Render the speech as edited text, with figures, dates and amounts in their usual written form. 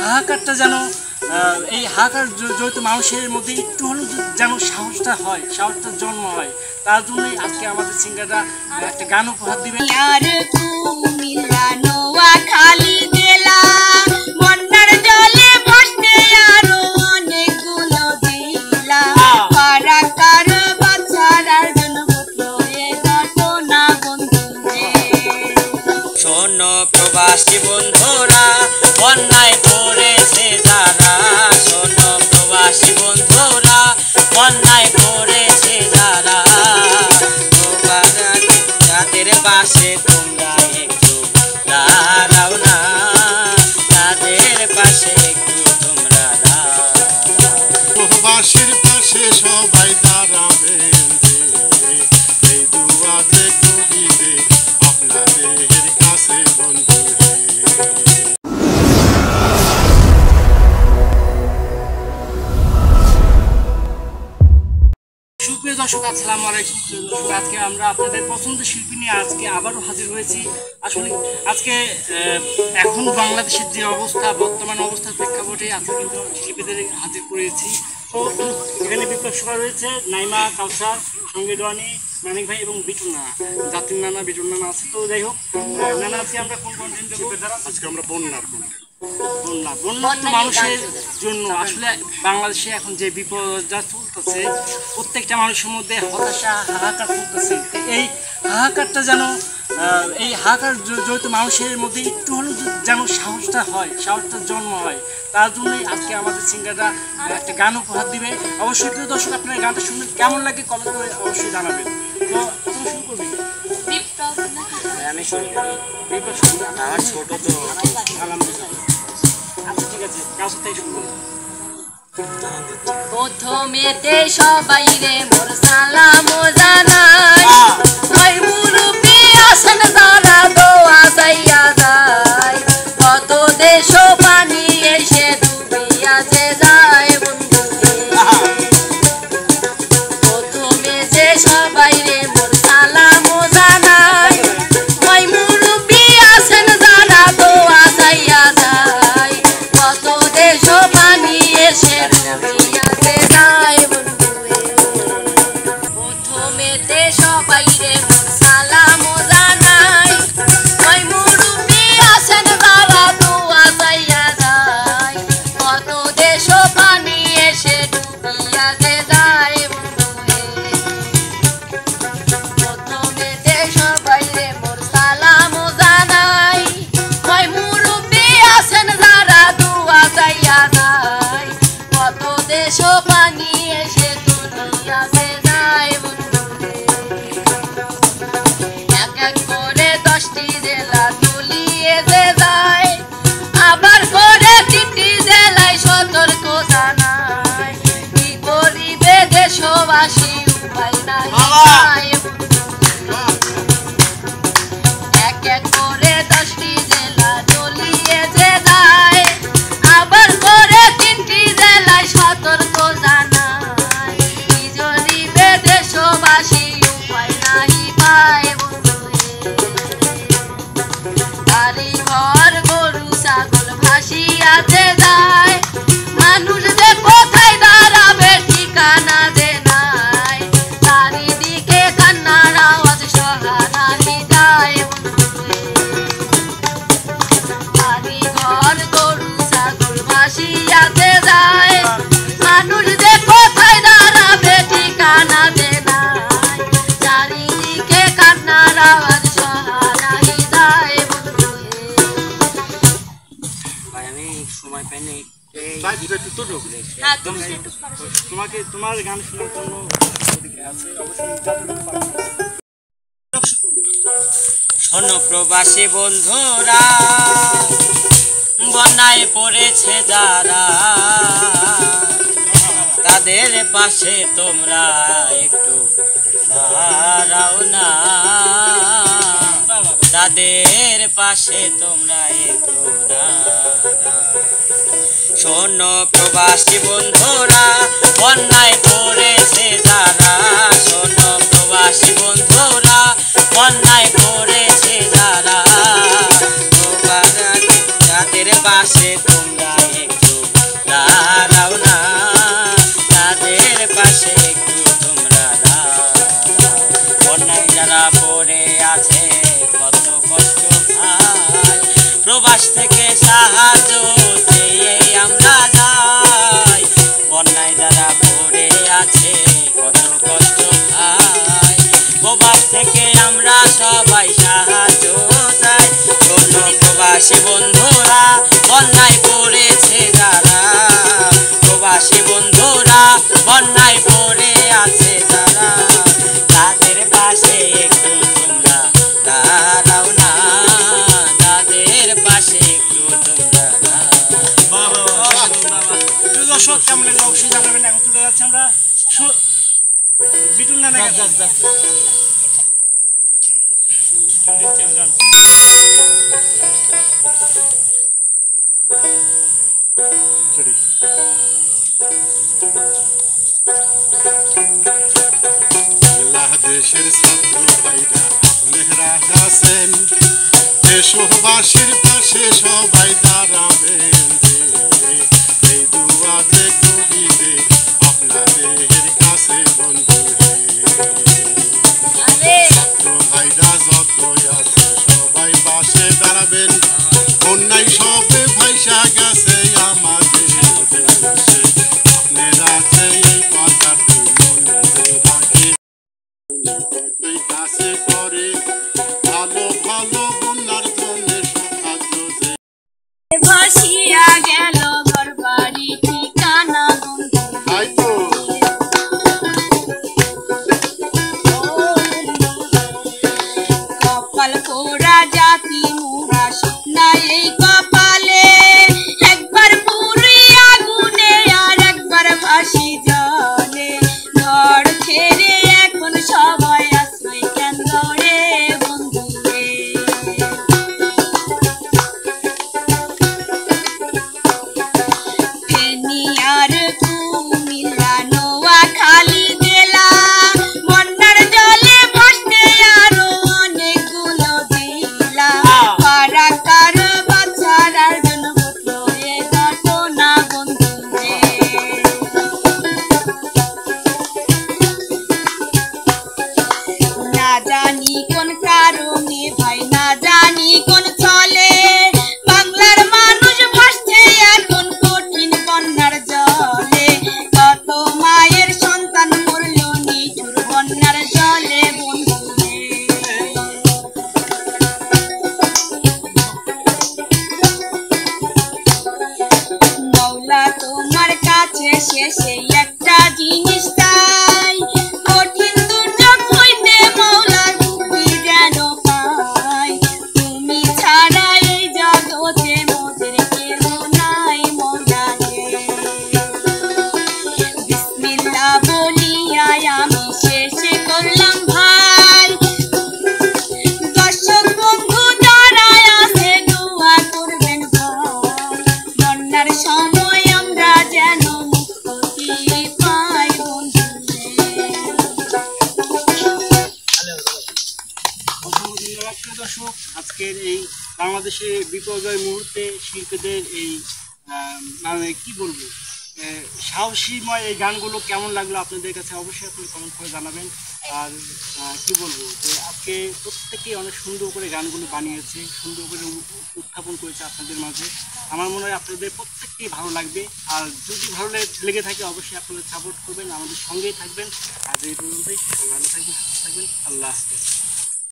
হাহাকারটা যেন এই হাহাকার জড়িত মানুষের মধ্যে একটু হলেও যেন সাহসটা হয়, সাহসটার জন্ম হয়। তার জন্যই আজকে আমাদের সিঙ্গাররা একটা গান উপহার দিবে। শোনো প্রবাসী বন্ধুরা, বন্যায় পড়েছে যারা, শোনো প্রবাসী বন্ধুরা, বন্যায় পড়েছে যারা, তাদের পাশে তোমরা একটু দাঁড়াও না, তাদের পাশে একটু তোমরা দাঁড়াও। প্রবাসীর পাশে সবাই দাঁড়াবেন, এই দুয়া যে করিবে আপনাদের কাছে বন্ধু। সুপ্রিয় দর্শক, আসসালামু আলাইকুম। আজকে আমরা আপনাদের পছন্দের শিল্পী নিয়ে আজকে আবারও হাজির হয়েছি। আসলে আজকে এখন বাংলাদেশের যে অবস্থা, বর্তমান অবস্থার প্রেক্ষাপটে আজকে কিন্তু শিল্পীদের হাজির করেছি। তো এখানে বিপ্লব সভা রয়েছে, নাইমা, কাউসার, সঙ্গে ডনি, মানিক ভাই এবং বিটুল নানা, জাতির নানা, বিটুল নানা আছে। তো যাই হোক, নানা আজকে আমরা কোন কন্টেন্ট আজকে আমরা বন্যার বন্যা তো মানুষের জন্য আসলে বাংলাদেশে এখন যে বিপর্যয় চলতেছে, প্রত্যেকটা মানুষের মধ্যে হতাশা, হাহাকার চলতেছে। এই হাহাকারটা যেন এই হাহাকার জড়িত মানুষের মধ্যে একটু হলেও যেন সাহসটা হয়, সাহসটার জন্ম হয়। তার জন্যই আজকে আমাদের সিঙ্গাররা একটা গান উপহার দিবে। অবশ্যই প্রিয় দর্শক, আপনার গানটা শুনলে কেমন লাগে কমেন্ট করে অবশ্যই জানাবেন। তো তুমি শুরু করবি? আমি শুরু করি। আমার ছোট তো আলহামদুলিল্লাহ। আচ্ছা ঠিক আছে, কাউসার থেকে শুরু করি। প্রথমেতে সবাই রে মোর সালাম জানাই, ওই মুরুব্বি আসেন যারা দোয়া চাইয়া যায়, কত দেশ পানি এসে ডুবিয়াছে যায় বন্ধু। প্রথমে যে সবাই রে মোর সালাম জানাই, ওই মুরুব্বি আসেন যারা দোয়া চাইয়া যায়, কত দেশ পানি এসে ডুবিয়াছে যায় বন্ধু। প্রথমেতে সবাই রে মোর সালাম জানাই, ওই মুরুব্বি আসেন যারা দোয়া চাইয়া যায়, কত দেশ পানি এসে ডুবিয়াছে যায় বন্ধু। প্রথমেতে সবাই রে মোর সালাম জানাই, ওই মুরুব্বি আসেন যারা দোয়া চাইয়া যায়, কত দেশ পানি এসে ডুবিয়াছে যায় বন্ধু। এক এক করে 10টি জেলা তুলিয়ে যে যায়, আবার করে 3টি জেলায় সতর্ক জানায়, কি করিবে দেশবাসী উপায় নাই পায় বন্ধু। এক এক করে 10টি জেলা তুলিয়ে যে যায়, আবার করে 3টি জেলায় সতর্ক জানায়, কি করিবে দেশবাসী উপায় নাই পায় বন্ধু। বাড়ি ঘর গরু ছাগল ভাসিয়াতে যায়, মানুষ যে কোথায় দাঁড়াবে ঠিকানা যে নাই, চারিদিকে কান্নার আওয়াজ সহানাহি যায় বন্ধু। বাড়ি ঘর গরু ছাগল ভাসিয়াতে যায়, মানুষ যে কোথায় দাঁড়াবে ঠিকানা যে নাই, চারিদিকে কান্নার আওয়াজ সহানাহি যায় বন্ধু। ভাই আমি সময় পাইনি। তোমাকে তোমার গান শোনার জন্য ওদিকে আছে, অবশ্যই যতটুকু পারো। শোনো প্রবাসী বন্ধুরা, বন্যায় পড়েছে যারা, তাদের পাশে তোমরা একটু দাঁড়াও না, তাদের পাশে তোমরা একটু দাঁড়াও। শোনো প্রবাসী বন্ধুরা, বন্যায় পড়েছে যারা, শোনো প্রবাসী বন্ধুরা, বন্যায় পড়েছে যারা, তাদের পাশে তোমরা সবাই সাহায্য চায়। শোনো প্রবাসী বন্ধুরা, বন্যায় পড়েছে যারা, প্রবাসী বন্ধুরা বন্যায় পড়ে আছে যারা, তাদের পাশে একটু তোমরা দাঁড়াও না, তাদের পাশে একটু তোমরা দর্শক কেমন লাগলো অবশ্যই জানাবেন। এখন চলে যাচ্ছে আমরা বিটুল নানা দেশের ছাত্র ভাইরা আপনারা আছেন, দেশবাসীর পাশে সবাই দাঁড়াবেন যে, এই দুয়া যে করিবে আপনাদের কাছে বন্ধু হে। ছাত্র ভাইরা যত আছে সবাই পাশে দাঁড়াবেন, বন্যায় সবে ভাইসা গেছে আমাদের দেশে, আপনারা যে এই কথাটি মনে রাখে কাছে করে ভালো ভালো বন্যার জন্য সাহায্য যে ভাসিয়া গেল ঘর বাড়ি ঠিকানা বন্ধু, তাই তো কপাল পোড়া জাতি মোরা শুকনা এই কপালে, একবার পুরি আগুনে আর একবার ভাসি জলে, ঘর ছেড়ে এখন সবাই আশ্রয় কেন্দ্র রে বন্ধু রে। ফেনী আর কুমিল্লা নোয়াখালী জেলা, বন্যার জলে ভাসতে আরো অনেকগুলো জেলা, কারাকার বাচ্চারার জন্য ঘটলো এ ঘটনা বন্ধু রে। না জানি কোন কারণে ভাই, না জানি কোন চলে, বাংলার মানুষ ভাসছে এখন কঠিন বন্যার জলে, কত মায়ের সন্তান মরল নিঠুর বন্যার জলে বন্ধু রে। মৌলা তোমার কাছে শেষে একটা জিনিস চাই, কঠিন দুর্যোগ হইতে মৌলার মুক্তি যেন পাই, তুমি ছাড়া এই জগতে মোদের কেহ নাই মৌলা রে। বিসমিল্লাহ বলিয়া আমি শেষে করলাম ভাই, দর্শক বন্ধু যারা আছে দোয়া করবেন ভাই, বন্যার সময় আমরা যেন মুক্তি পাই বন্ধু রে। দর্শক আজকের এই বাংলাদেশে বিপর্যয় মুহূর্তে শিল্পীদের এই মানে কি বলবো সাহসীময় এই গানগুলো কেমন লাগলো আপনাদের কাছে অবশ্যই আপনি কমেন্ট করে জানাবেন। আর কি বলবো যে আজকে প্রত্যেকেই অনেক সুন্দর করে গানগুলো বানিয়েছে, সুন্দর করে উত্থাপন করেছে আপনাদের মাঝে। আমার মনে হয় আপনাদের প্রত্যেককেই ভালো লাগবে। আর যদি ভালো লেগে থাকে অবশ্যই আপনাদের সাপোর্ট করবেন, আমাদের সঙ্গেই থাকবেন। আজ এই পর্যন্তই, ভালো থাকবেন, সুস্থ থাকবেন। আল্লাহ হাফেজ।